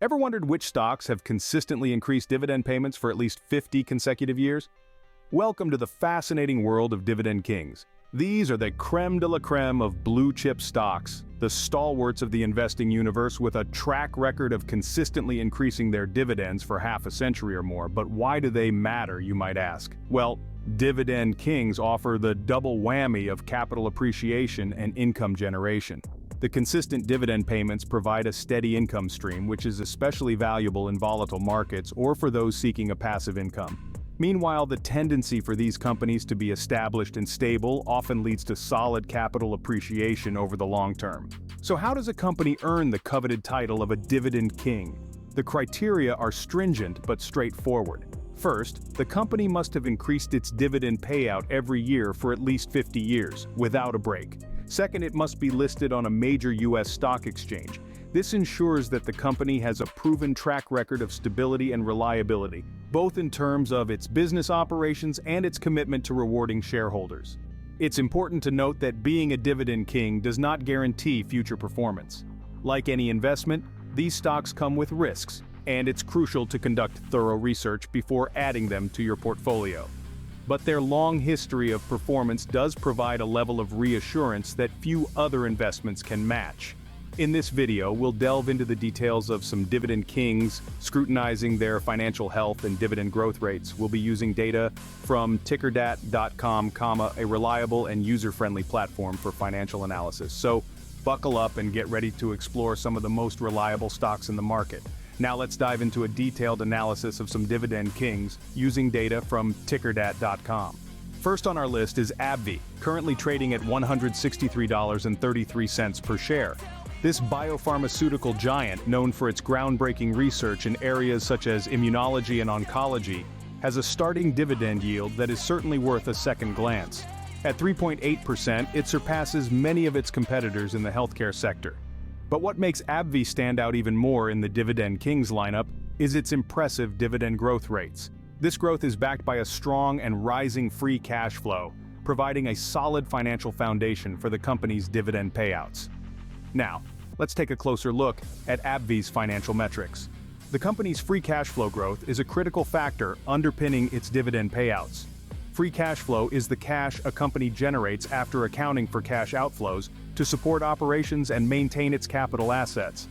Ever wondered which stocks have consistently increased dividend payments for at least 50 consecutive years? Welcome to the fascinating world of Dividend Kings. These are the creme de la creme of blue-chip stocks, the stalwarts of the investing universe with a track record of consistently increasing their dividends for half a century or more. But why do they matter, you might ask? Well, Dividend Kings offer the double whammy of capital appreciation and income generation. The consistent dividend payments provide a steady income stream, which is especially valuable in volatile markets or for those seeking a passive income. Meanwhile, the tendency for these companies to be established and stable often leads to solid capital appreciation over the long term. So how does a company earn the coveted title of a Dividend King? The criteria are stringent but straightforward. First, the company must have increased its dividend payout every year for at least 50 years, without a break. Second, it must be listed on a major U.S. stock exchange. This ensures that the company has a proven track record of stability and reliability, both in terms of its business operations and its commitment to rewarding shareholders. It's important to note that being a Dividend King does not guarantee future performance. Like any investment, these stocks come with risks, and it's crucial to conduct thorough research before adding them to your portfolio. But their long history of performance does provide a level of reassurance that few other investments can match. In this video, we'll delve into the details of some Dividend Kings, scrutinizing their financial health and dividend growth rates. We'll be using data from tickerdat.com, a reliable and user-friendly platform for financial analysis. So, buckle up and get ready to explore some of the most reliable stocks in the market. Now let's dive into a detailed analysis of some Dividend Kings using data from tickerdat.com. First on our list is AbbVie, currently trading at $163.33 per share. This biopharmaceutical giant, known for its groundbreaking research in areas such as immunology and oncology, has a starting dividend yield that is certainly worth a second glance. At 3.8%, it surpasses many of its competitors in the healthcare sector. But what makes AbbVie stand out even more in the Dividend Kings lineup is its impressive dividend growth rates. This growth is backed by a strong and rising free cash flow, providing a solid financial foundation for the company's dividend payouts. Now, let's take a closer look at AbbVie's financial metrics. The company's free cash flow growth is a critical factor underpinning its dividend payouts. Free cash flow is the cash a company generates after accounting for cash outflows to support operations and maintain its capital assets.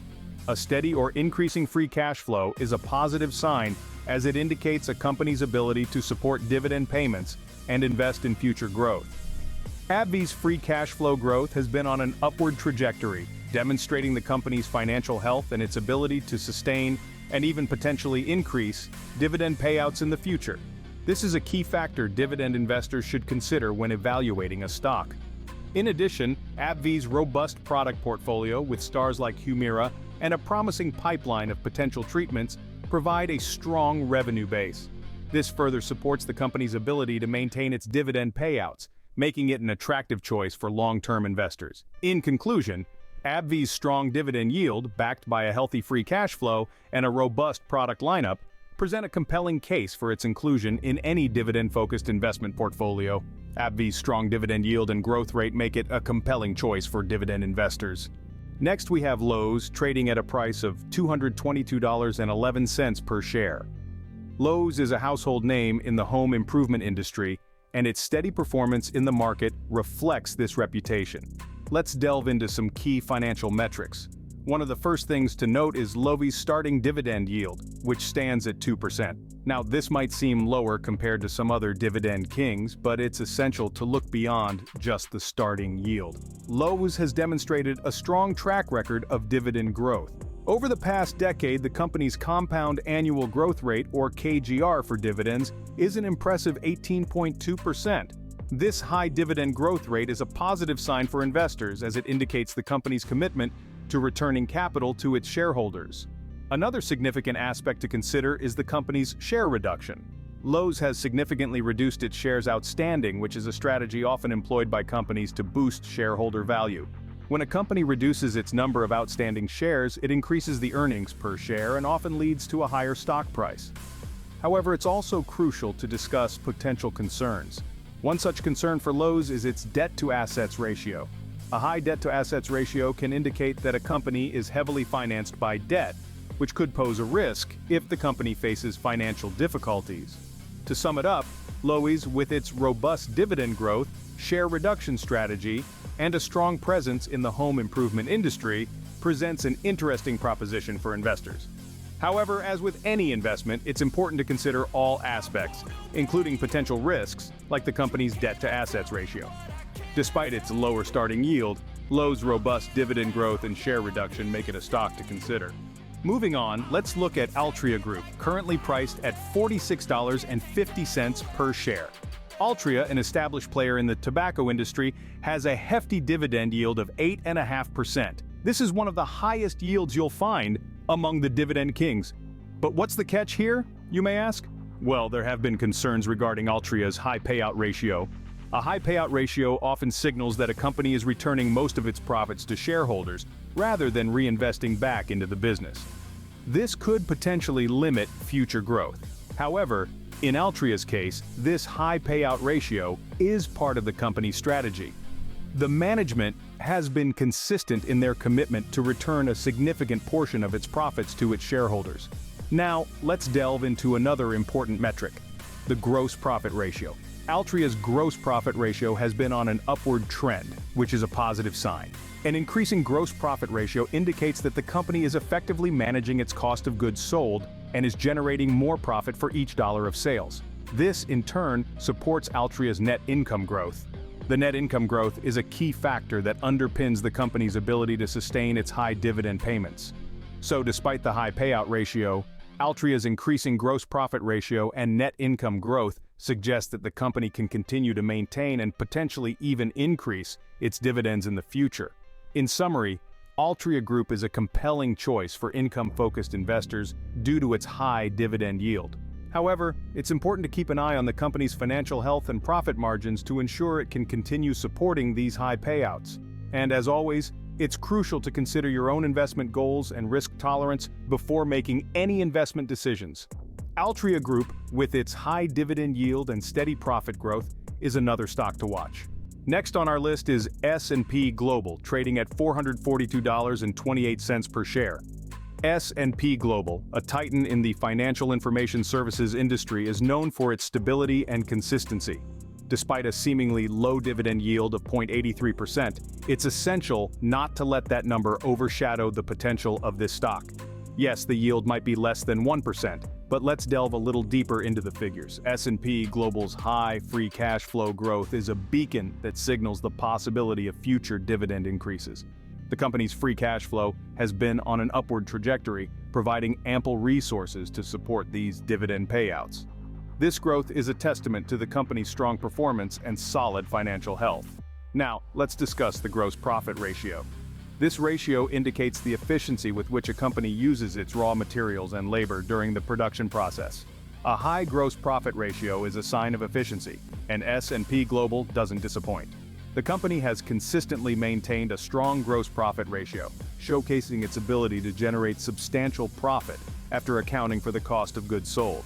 A steady or increasing free cash flow is a positive sign as it indicates a company's ability to support dividend payments and invest in future growth. AbbVie's free cash flow growth has been on an upward trajectory, demonstrating the company's financial health and its ability to sustain and even potentially increase dividend payouts in the future. This is a key factor dividend investors should consider when evaluating a stock. In addition, AbbVie's robust product portfolio with stars like Humira and a promising pipeline of potential treatments provide a strong revenue base. This further supports the company's ability to maintain its dividend payouts, making it an attractive choice for long-term investors. In conclusion, AbbVie's strong dividend yield, backed by a healthy free cash flow and a robust product lineup, present a compelling case for its inclusion in any dividend-focused investment portfolio. AbbVie's strong dividend yield and growth rate make it a compelling choice for dividend investors. Next we have Lowe's, trading at a price of $222.11 per share. Lowe's is a household name in the home improvement industry, and its steady performance in the market reflects this reputation. Let's delve into some key financial metrics. One of the first things to note is Lowe's starting dividend yield, which stands at 2%. Now, this might seem lower compared to some other Dividend Kings, but it's essential to look beyond just the starting yield. Lowe's has demonstrated a strong track record of dividend growth. Over the past decade, the company's compound annual growth rate, or KGR for dividends, is an impressive 18.2%. This high dividend growth rate is a positive sign for investors as it indicates the company's commitment to returning capital to its shareholders. Another significant aspect to consider is the company's share reduction. Lowe's has significantly reduced its shares outstanding, which is a strategy often employed by companies to boost shareholder value. When a company reduces its number of outstanding shares, it increases the earnings per share and often leads to a higher stock price. However, it's also crucial to discuss potential concerns. One such concern for Lowe's is its debt-to-assets ratio. A high debt-to-assets ratio can indicate that a company is heavily financed by debt, which could pose a risk if the company faces financial difficulties. To sum it up, Lowe's, with its robust dividend growth, share reduction strategy, and a strong presence in the home improvement industry, presents an interesting proposition for investors. However, as with any investment, it's important to consider all aspects, including potential risks, like the company's debt-to-assets ratio. Despite its lower starting yield, Lowe's robust dividend growth and share reduction make it a stock to consider. Moving on, let's look at Altria Group, currently priced at $46.50 per share. Altria, an established player in the tobacco industry, has a hefty dividend yield of 8.5%. This is one of the highest yields you'll find among the Dividend Kings. But what's the catch here, you may ask? Well, there have been concerns regarding Altria's high payout ratio. A high payout ratio often signals that a company is returning most of its profits to shareholders, rather than reinvesting back into the business. This could potentially limit future growth. However, in Altria's case, this high payout ratio is part of the company's strategy. The management has been consistent in their commitment to return a significant portion of its profits to its shareholders. Now, let's delve into another important metric: the gross profit ratio. Altria's gross profit ratio has been on an upward trend, which is a positive sign. An increasing gross profit ratio indicates that the company is effectively managing its cost of goods sold and is generating more profit for each dollar of sales. This, in turn, supports Altria's net income growth. The net income growth is a key factor that underpins the company's ability to sustain its high dividend payments. So, despite the high payout ratio, Altria's increasing gross profit ratio and net income growth suggest that the company can continue to maintain and potentially even increase its dividends in the future. In summary, Altria Group is a compelling choice for income-focused investors due to its high dividend yield. However, it's important to keep an eye on the company's financial health and profit margins to ensure it can continue supporting these high payouts. And as always, it's crucial to consider your own investment goals and risk tolerance before making any investment decisions. Altria Group, with its high dividend yield and steady profit growth, is another stock to watch. Next on our list is S&P Global, trading at $442.28 per share. S&P Global, a titan in the financial information services industry, is known for its stability and consistency. Despite a seemingly low dividend yield of 0.83%, it's essential not to let that number overshadow the potential of this stock. Yes, the yield might be less than 1%, but let's delve a little deeper into the figures. S&P Global's high free cash flow growth is a beacon that signals the possibility of future dividend increases. The company's free cash flow has been on an upward trajectory, providing ample resources to support these dividend payouts. This growth is a testament to the company's strong performance and solid financial health. Now, let's discuss the gross profit ratio. This ratio indicates the efficiency with which a company uses its raw materials and labor during the production process. A high gross profit ratio is a sign of efficiency, and S&P Global doesn't disappoint. The company has consistently maintained a strong gross profit ratio, showcasing its ability to generate substantial profit after accounting for the cost of goods sold.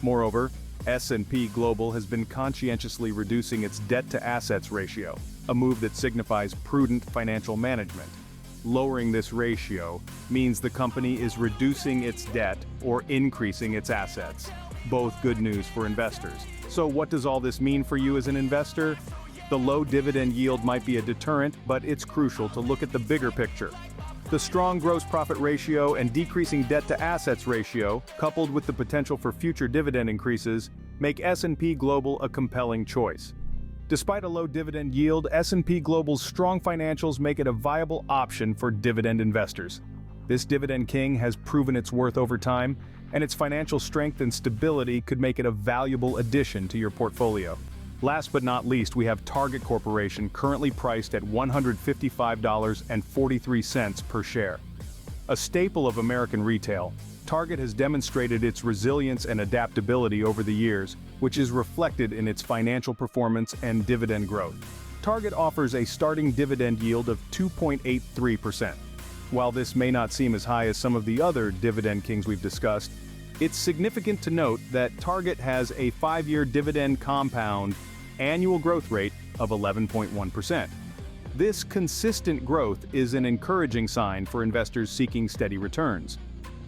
Moreover, S&P Global has been conscientiously reducing its debt-to-assets ratio, a move that signifies prudent financial management. Lowering this ratio means the company is reducing its debt or increasing its assets. Both good news for investors. So what does all this mean for you as an investor? The low dividend yield might be a deterrent, but it's crucial to look at the bigger picture. The strong gross profit ratio and decreasing debt-to-assets ratio, coupled with the potential for future dividend increases, make S&P Global a compelling choice. Despite a low dividend yield, S&P Global's strong financials make it a viable option for dividend investors. This Dividend King has proven its worth over time, and its financial strength and stability could make it a valuable addition to your portfolio. Last but not least, we have Target Corporation, currently priced at $155.43 per share. A staple of American retail, Target has demonstrated its resilience and adaptability over the years, which is reflected in its financial performance and dividend growth. Target offers a starting dividend yield of 2.83%. While this may not seem as high as some of the other Dividend Kings we've discussed, it's significant to note that Target has a 5-year dividend compound annual growth rate of 11.1%. This consistent growth is an encouraging sign for investors seeking steady returns.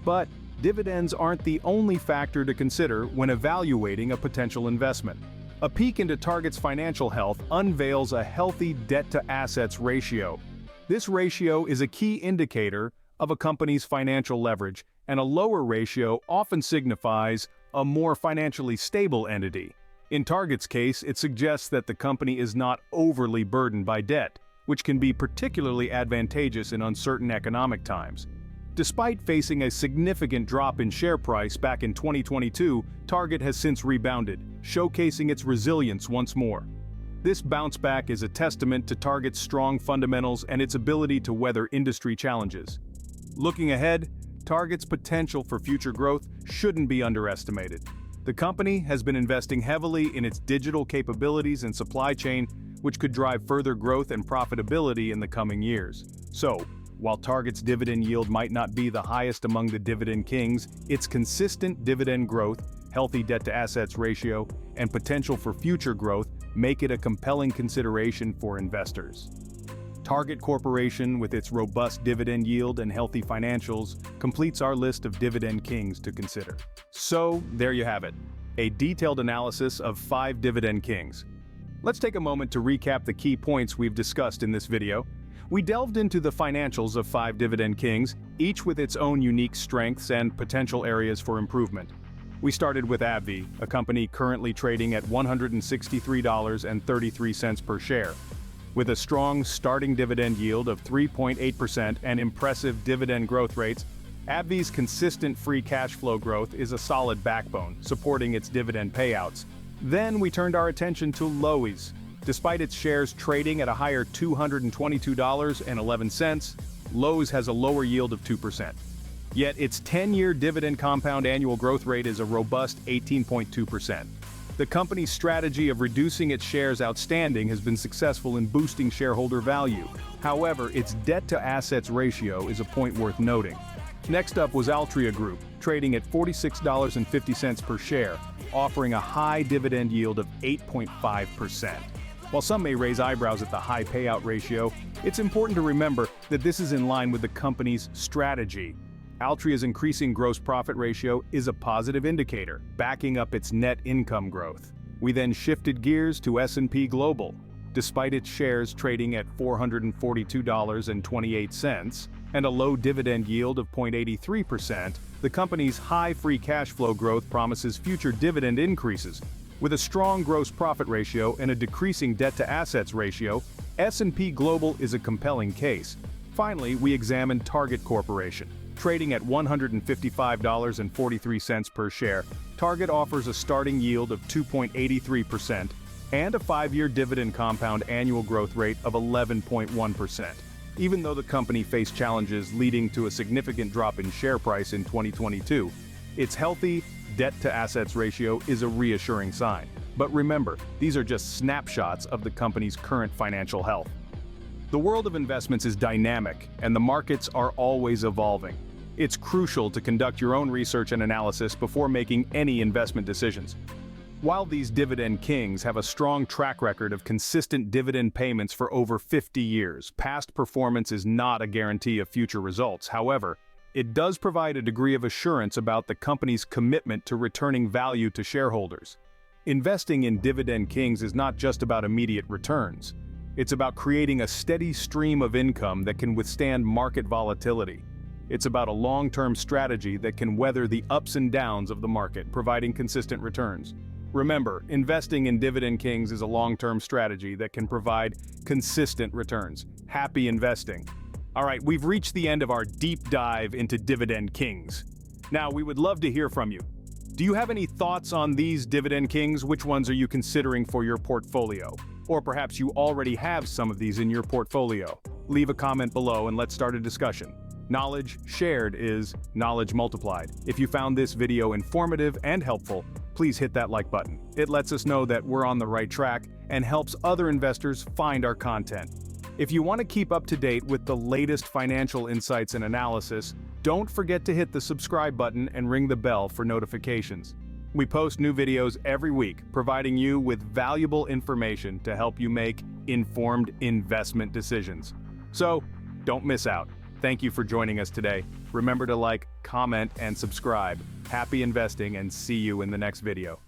But dividends aren't the only factor to consider when evaluating a potential investment. A peek into Target's financial health unveils a healthy debt-to-assets ratio. This ratio is a key indicator of a company's financial leverage, and a lower ratio often signifies a more financially stable entity. In Target's case, it suggests that the company is not overly burdened by debt, which can be particularly advantageous in uncertain economic times. Despite facing a significant drop in share price back in 2022, Target has since rebounded, showcasing its resilience once more. This bounce back is a testament to Target's strong fundamentals and its ability to weather industry challenges. Looking ahead, Target's potential for future growth shouldn't be underestimated. The company has been investing heavily in its digital capabilities and supply chain, which could drive further growth and profitability in the coming years. So, while Target's dividend yield might not be the highest among the Dividend Kings, its consistent dividend growth, healthy debt-to-assets ratio, and potential for future growth make it a compelling consideration for investors. Target Corporation, with its robust dividend yield and healthy financials, completes our list of Dividend Kings to consider. So, there you have it, a detailed analysis of 5 Dividend Kings. Let's take a moment to recap the key points we've discussed in this video. We delved into the financials of 5 Dividend Kings, each with its own unique strengths and potential areas for improvement. We started with AbbVie, a company currently trading at $163.33 per share. With a strong starting dividend yield of 3.8% and impressive dividend growth rates, AbbVie's consistent free cash flow growth is a solid backbone, supporting its dividend payouts. Then we turned our attention to Lowe's. Despite its shares trading at a higher $222.11, Lowe's has a lower yield of 2%. Yet its 10-year dividend compound annual growth rate is a robust 18.2%. The company's strategy of reducing its shares outstanding has been successful in boosting shareholder value. However, its debt-to-assets ratio is a point worth noting. Next up was Altria Group, trading at $46.50 per share, offering a high dividend yield of 8.5%. While some may raise eyebrows at the high payout ratio, it's important to remember that this is in line with the company's strategy. Altria's increasing gross profit ratio is a positive indicator, backing up its net income growth. We then shifted gears to S&P Global. Despite its shares trading at $442.28 and a low dividend yield of 0.83%, the company's high free cash flow growth promises future dividend increases. With a strong gross profit ratio and a decreasing debt-to-assets ratio, S&P Global is a compelling case. Finally, we examined Target Corporation. Trading at $155.43 per share, Target offers a starting yield of 2.83% and a 5-year dividend compound annual growth rate of 11.1%. Even though the company faced challenges leading to a significant drop in share price in 2022, its healthy debt-to-assets ratio is a reassuring sign. But remember, these are just snapshots of the company's current financial health. The world of investments is dynamic, and the markets are always evolving. It's crucial to conduct your own research and analysis before making any investment decisions. While these Dividend Kings have a strong track record of consistent dividend payments for over 50 years, past performance is not a guarantee of future results. However, it does provide a degree of assurance about the company's commitment to returning value to shareholders. Investing in Dividend Kings is not just about immediate returns. It's about creating a steady stream of income that can withstand market volatility. It's about a long-term strategy that can weather the ups and downs of the market, providing consistent returns. Remember, investing in Dividend Kings is a long-term strategy that can provide consistent returns. Happy investing. All right, we've reached the end of our deep dive into Dividend Kings. Now, we would love to hear from you. Do you have any thoughts on these Dividend Kings? Which ones are you considering for your portfolio? Or perhaps you already have some of these in your portfolio. Leave a comment below and let's start a discussion. Knowledge shared is knowledge multiplied. If you found this video informative and helpful, please hit that like button. It lets us know that we're on the right track and helps other investors find our content. If you want to keep up to date with the latest financial insights and analysis, don't forget to hit the subscribe button and ring the bell for notifications. We post new videos every week, providing you with valuable information to help you make informed investment decisions. So, don't miss out. Thank you for joining us today. Remember to like, comment, and subscribe. Happy investing and see you in the next video.